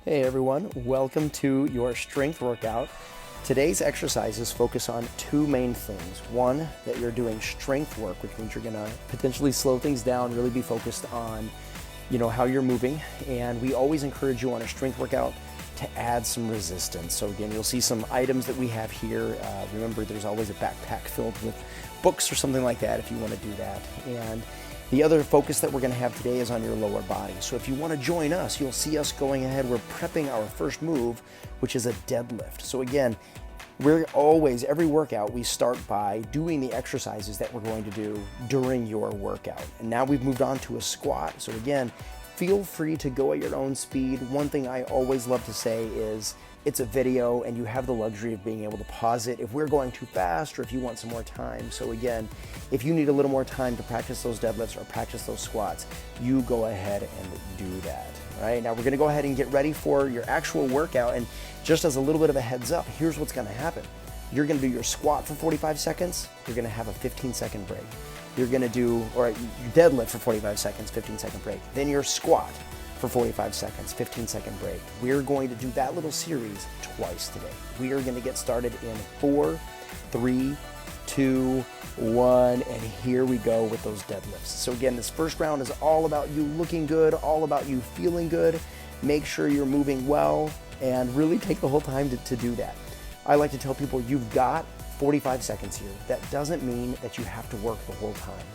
Hey everyone, welcome to your strength workout. Today's exercises focus on two main things. One, that you're doing strength work, which means you're gonna potentially slow things down, really be focused on, how you're moving. And we always encourage you on a strength workout to add some resistance. So again, you'll see some items that we have here. Remember, there's always a backpack filled with books or something like that if you wanna do that. And the other focus that we're going to have today is on your lower body. So if you want to join us, you'll see us going ahead. We're prepping our first move, which is a deadlift. So again, we're always, every workout, we start by doing the exercises that we're going to do during your workout. And now we've moved on to a squat. So again, feel free to go at your own speed. One thing I always love to say is it's a video and you have the luxury of being able to pause it if we're going too fast or if you want some more time. So again, if you need a little more time to practice those deadlifts or practice those squats, you go ahead and do that. All right, now we're gonna go ahead and get ready for your actual workout. And just as a little bit of a heads up, here's what's gonna happen. You're gonna do your squat for 45 seconds. You're gonna have a 15-second break. You're gonna do, or your deadlift for 45 seconds, 15-second break. Then your squat for 45 seconds, 15-second break. We're going to do that little series twice today. We are going to get started in 4, 3, 2, 1, and here we go with those deadlifts. So again, this first round is all about you looking good, all about you feeling good. Make sure you're moving well and really take the whole time to do that. I like to tell people you've got 45 seconds here. That doesn't mean that you have to work the whole time.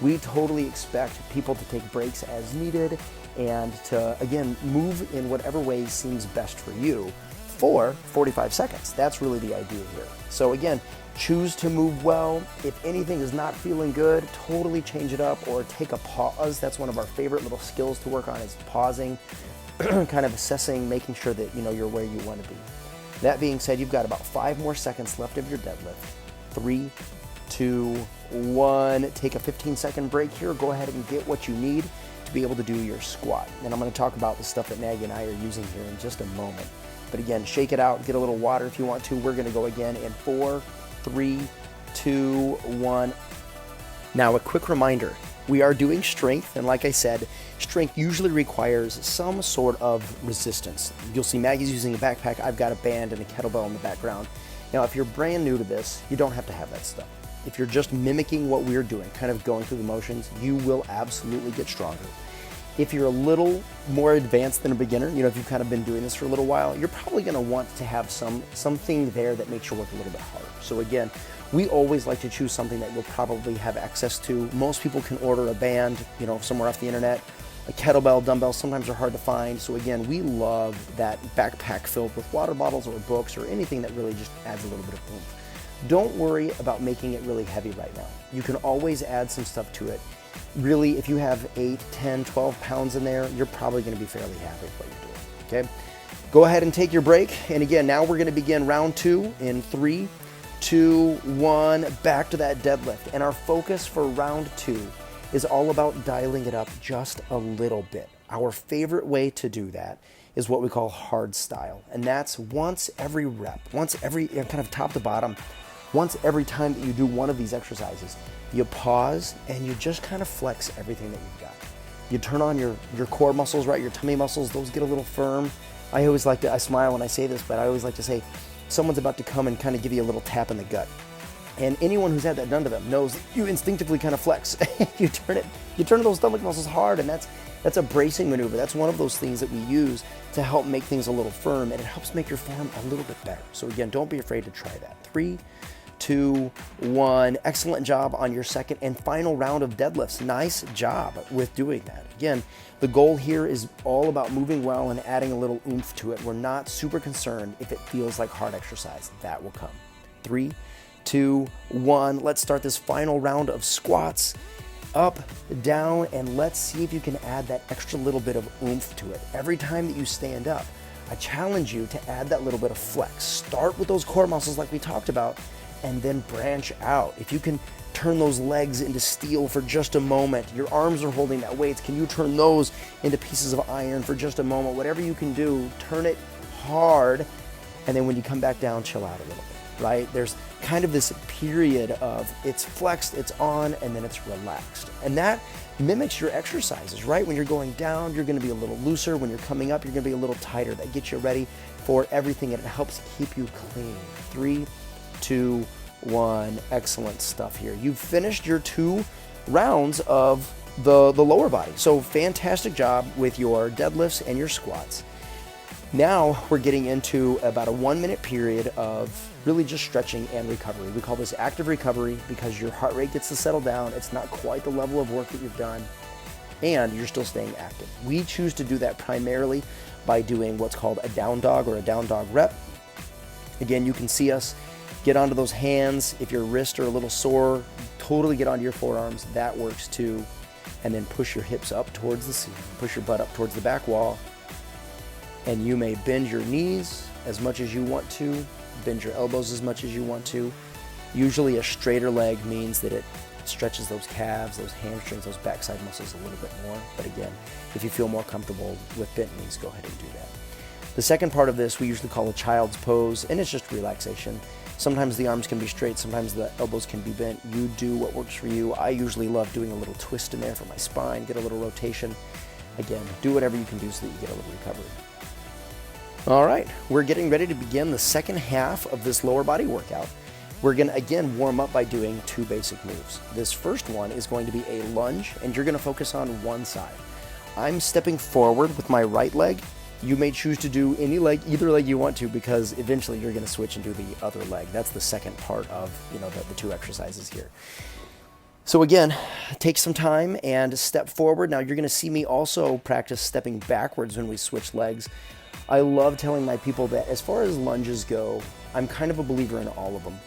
We totally expect people to take breaks as needed and to, again, move in whatever way seems best for you for 45 seconds. That's really the idea here. So again, choose to move well. If anything is not feeling good, totally change it up or take a pause. That's one of our favorite little skills to work on is pausing, kind of assessing, making sure that you're where you want to be. That being said, you've got about 5 more seconds left of your deadlift. 3, 2, 1. Take a 15-second break here. Go ahead and get what you need to be able to do your squat. And I'm going to talk about the stuff that Maggie and I are using here in just a moment. But again, shake it out, get a little water if you want to. We're going to go again in 4, 3, 2, 1. Now, a quick reminder. We are doing strength, and like I said, strength usually requires some sort of resistance. You'll see Maggie's using a backpack. I've got a band and a kettlebell in the background. Now, if you're brand new to this, you don't have to have that stuff. If you're just mimicking what we're doing, kind of going through the motions, you will absolutely get stronger. If you're a little more advanced than a beginner, if you've kind of been doing this for a little while, you're probably going to want to have something there that makes your work a little bit harder. So again, we always like to choose something that you'll probably have access to. Most people can order a band, somewhere off the internet. A kettlebell, dumbbell sometimes are hard to find. So again, we love that backpack filled with water bottles or books or anything that really just adds a little bit of oomph. Don't worry about making it really heavy right now. You can always add some stuff to it. Really, if you have 8, 10, 12 pounds in there, you're probably going to be fairly happy with what you're doing, okay? Go ahead and take your break. And again, now we're going to begin round 2 in 3, 2, 1, back to that deadlift. And our focus for round 2 is all about dialing it up just a little bit. Our favorite way to do that is what we call hard style. And that's once every rep, once every, kind of top to bottom, once every time that you do one of these exercises, you pause and you just kind of flex everything that you've got. You turn on your core muscles, right? Your tummy muscles, those get a little firm. I smile when I say this, but I always like to say, someone's about to come and kind of give you a little tap in the gut. And anyone who's had that done to them knows you instinctively kind of flex. You turn those stomach muscles hard, and that's a bracing maneuver. That's one of those things that we use to help make things a little firm, and it helps make your form a little bit better. So again, don't be afraid to try that. 3, 2, 1. Excellent job on your second and final round of deadlifts. Nice job with doing that. Again, the goal here is all about moving well and adding a little oomph to it. We're not super concerned if it feels like hard exercise. That will come. 3, 2, 1. Let's start this final round of squats. Up, down, and let's see if you can add that extra little bit of oomph to it. Every time that you stand up, I challenge you to add that little bit of flex. Start with those core muscles like we talked about, and then branch out. If you can turn those legs into steel for just a moment, your arms are holding that weight, can you turn those into pieces of iron for just a moment? Whatever you can do, turn it hard, and then when you come back down, chill out a little bit. right? There's kind of this period of it's flexed, it's on, and then it's relaxed. And that mimics your exercises, right? When you're going down, you're gonna be a little looser. When you're coming up, you're gonna be a little tighter. That gets you ready for everything, and it helps keep you clean. 3, 2, 1, excellent stuff here. You've finished your 2 rounds of the lower body. So fantastic job with your deadlifts and your squats. Now we're getting into about a 1-minute period of really just stretching and recovery. We call this active recovery because your heart rate gets to settle down. It's not quite the level of work that you've done, and you're still staying active. We choose to do that primarily by doing what's called a down dog or a down dog rep. Again, you can see us get onto those hands. If your wrists are a little sore, totally get onto your forearms. That works too. And then push your hips up towards the ceiling. Push your butt up towards the back wall. And you may bend your knees as much as you want to, bend your elbows as much as you want to. Usually a straighter leg means that it stretches those calves, those hamstrings, those backside muscles a little bit more. But again, if you feel more comfortable with bent knees, go ahead and do that. The second part of this we usually call a child's pose, and it's just relaxation. Sometimes the arms can be straight, sometimes the elbows can be bent. You do what works for you. I usually love doing a little twist in there for my spine, get a little rotation. Again, do whatever you can do so that you get a little recovery. All right, we're getting ready to begin the second half of this lower body workout. We're gonna again warm up by doing 2 basic moves. This first one is going to be a lunge, and you're gonna focus on one side. I'm stepping forward with my right leg. You may choose to do either leg you want to, because eventually you're gonna switch and do the other leg. That's the second part of the 2 exercises here. So again, take some time and step forward. Now you're gonna see me also practice stepping backwards when we switch legs. I love telling my people that as far as lunges go, I'm kind of a believer in all of them.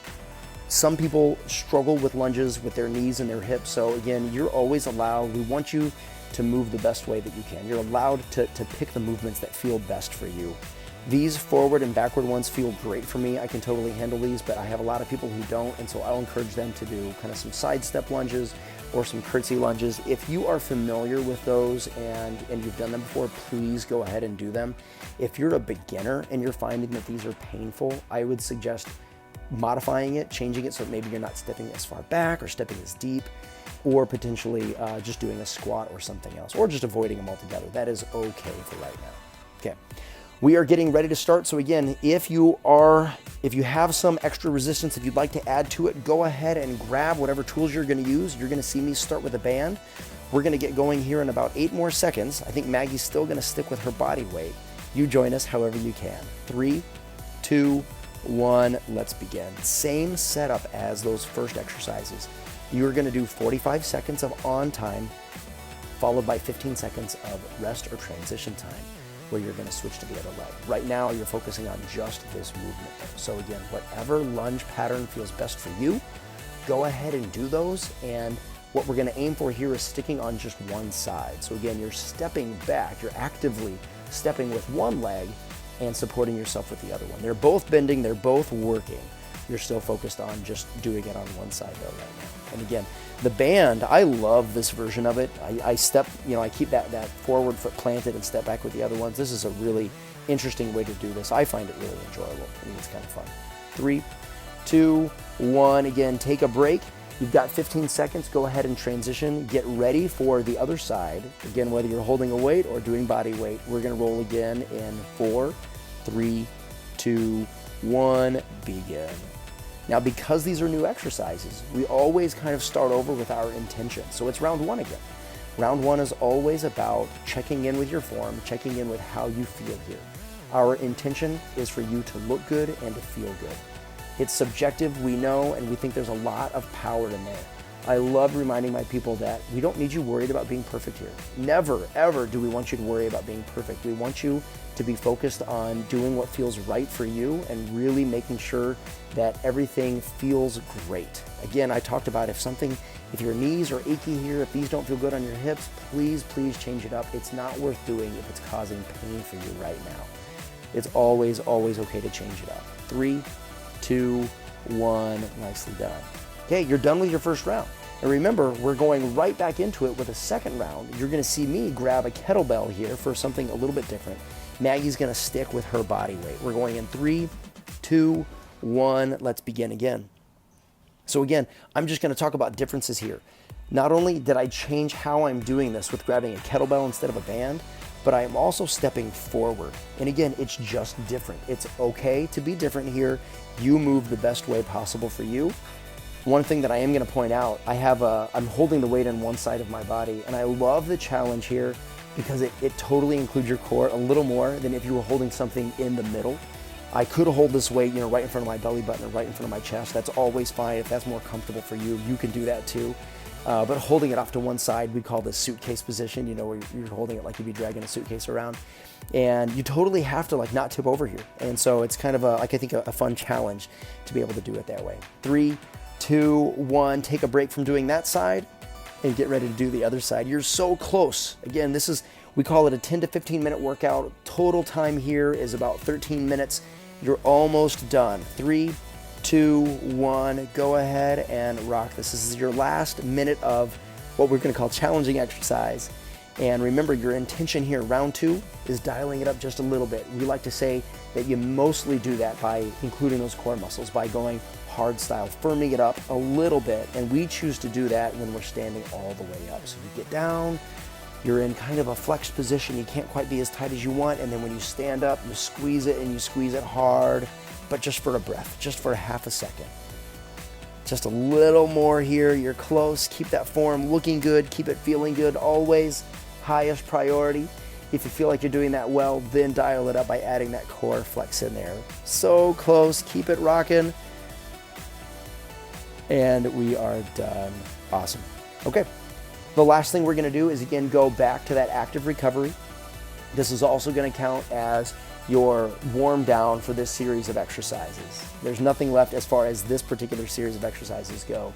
Some people struggle with lunges with their knees and their hips. So again, you're always allowed, we want you to move the best way that you can. You're allowed to pick the movements that feel best for you. These forward and backward ones feel great for me. I can totally handle these, but I have a lot of people who don't, and so I'll encourage them to do kind of some side step lunges or some curtsy lunges. If you are familiar with those and you've done them before, please go ahead and do them. If you're a beginner and you're finding that these are painful, I would suggest modifying it, changing it so maybe you're not stepping as far back or stepping as deep, or potentially just doing a squat or something else, or just avoiding them altogether. That is okay for right now. Okay, we are getting ready to start. So again, if you have some extra resistance, if you'd like to add to it, go ahead and grab whatever tools you're gonna use. You're gonna see me start with a band. We're gonna get going here in about 8 more seconds. I think Maggie's still gonna stick with her body weight. You join us however you can. 3, 2, 1, let's begin. Same setup as those first exercises. You're gonna do 45 seconds of on time, followed by 15 seconds of rest or transition time, where you're gonna switch to the other leg. Right now, you're focusing on just this movement. So again, whatever lunge pattern feels best for you, go ahead and do those. And what we're gonna aim for here is sticking on just one side. So again, you're stepping back, you're actively stepping with one leg and supporting yourself with the other one. They're both bending, they're both working. You're still focused on just doing it on one side though right now. And again, the band, I love this version of it. I step, I keep that forward foot planted and step back with the other ones. This is a really interesting way to do this. I find it really enjoyable. I think it's kind of fun. 3, 2, 1, again, take a break. You've got 15 seconds, go ahead and transition. Get ready for the other side. Again, whether you're holding a weight or doing body weight, we're gonna roll again in 4, 3, 2, 1, begin. Now, because these are new exercises, we always kind of start over with our intention. So it's round 1 again. Round 1 is always about checking in with your form, checking in with how you feel here. Our intention is for you to look good and to feel good. It's subjective, we know, and we think there's a lot of power in there. I love reminding my people that we don't need you worried about being perfect here. Never, ever do we want you to worry about being perfect. We want you to be focused on doing what feels right for you and really making sure that everything feels great. Again, I talked about if your knees are achy here, if these don't feel good on your hips, please change it up. It's not worth doing if it's causing pain for you right now. It's always okay to change it up. 3, 2, 1, nicely done. Okay, you're done with your first round. And remember, we're going right back into it with a second round. You're gonna see me grab a kettlebell here for something a little bit different. Maggie's gonna stick with her body weight. We're going in 3, 2, 1, let's begin again. So again, I'm just gonna talk about differences here. Not only did I change how I'm doing this with grabbing a kettlebell instead of a band, but I am also stepping forward. And again, it's just different. It's okay to be different here. You move the best way possible for you. One thing that I am gonna point out, I'm holding the weight on one side of my body, and I love the challenge here because it totally includes your core a little more than if you were holding something in the middle. I could hold this weight, right in front of my belly button or right in front of my chest. That's always fine. If that's more comfortable for you, you can do that too. But holding it off to one side, we call this suitcase position, where you're holding it like you'd be dragging a suitcase around. And you totally have to not tip over here. And so it's kind of I think a fun challenge to be able to do it that way. 3, 2, 1, take a break from doing that side and get ready to do the other side. You're so close. Again, we call it a 10 to 15 minute workout. Total time here is about 13 minutes. You're almost done. 3, 2, 1, go ahead and rock this. This is your last minute of what we're gonna call challenging exercise. And remember, your intention here, round 2, is dialing it up just a little bit. We like to say that you mostly do that by including those core muscles, by going hard style, firming it up a little bit. And we choose to do that when we're standing all the way up. So you get down, you're in kind of a flexed position. You can't quite be as tight as you want. And then when you stand up, you squeeze it and you squeeze it hard, but just for a breath, just for a half a second. Just a little more here. You're close. Keep that form looking good. Keep it feeling good. Always highest priority. If you feel like you're doing that well, then dial it up by adding that core flex in there. So close. Keep it rocking. And we are done. Awesome. Okay. The last thing we're going to do is, again, go back to that active recovery. This is also going to count as your warm down for this series of exercises. There's nothing left as far as this particular series of exercises go,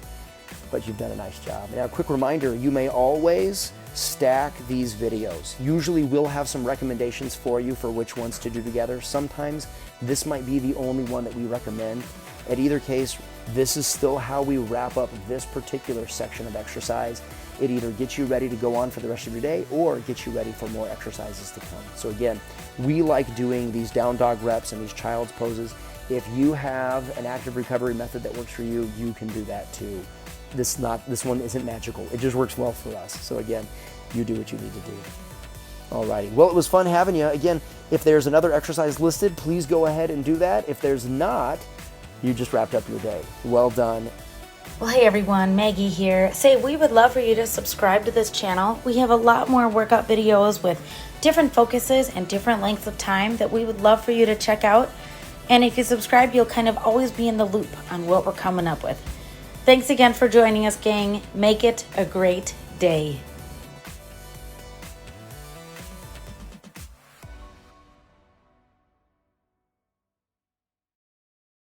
but you've done a nice job. Now, a quick reminder, you may always stack these videos. Usually we'll have some recommendations for you for which ones to do together. Sometimes this might be the only one that we recommend. At either case, this is still how we wrap up this particular section of exercise. It either gets you ready to go on for the rest of your day or gets you ready for more exercises to come. So again, we like doing these down dog reps and these child's poses. If you have an active recovery method that works for you, you can do that too. This one isn't magical. It just works well for us. So again, you do what you need to do. Alrighty, well, it was fun having you. Again, if there's another exercise listed, please go ahead and do that. If there's not, you just wrapped up your day. Well done. Well, hey everyone, Maggie here. We would love for you to subscribe to this channel. We have a lot more workout videos with different focuses and different lengths of time that we would love for you to check out. And if you subscribe, you'll kind of always be in the loop on what we're coming up with. Thanks again for joining us, gang. Make it a great day.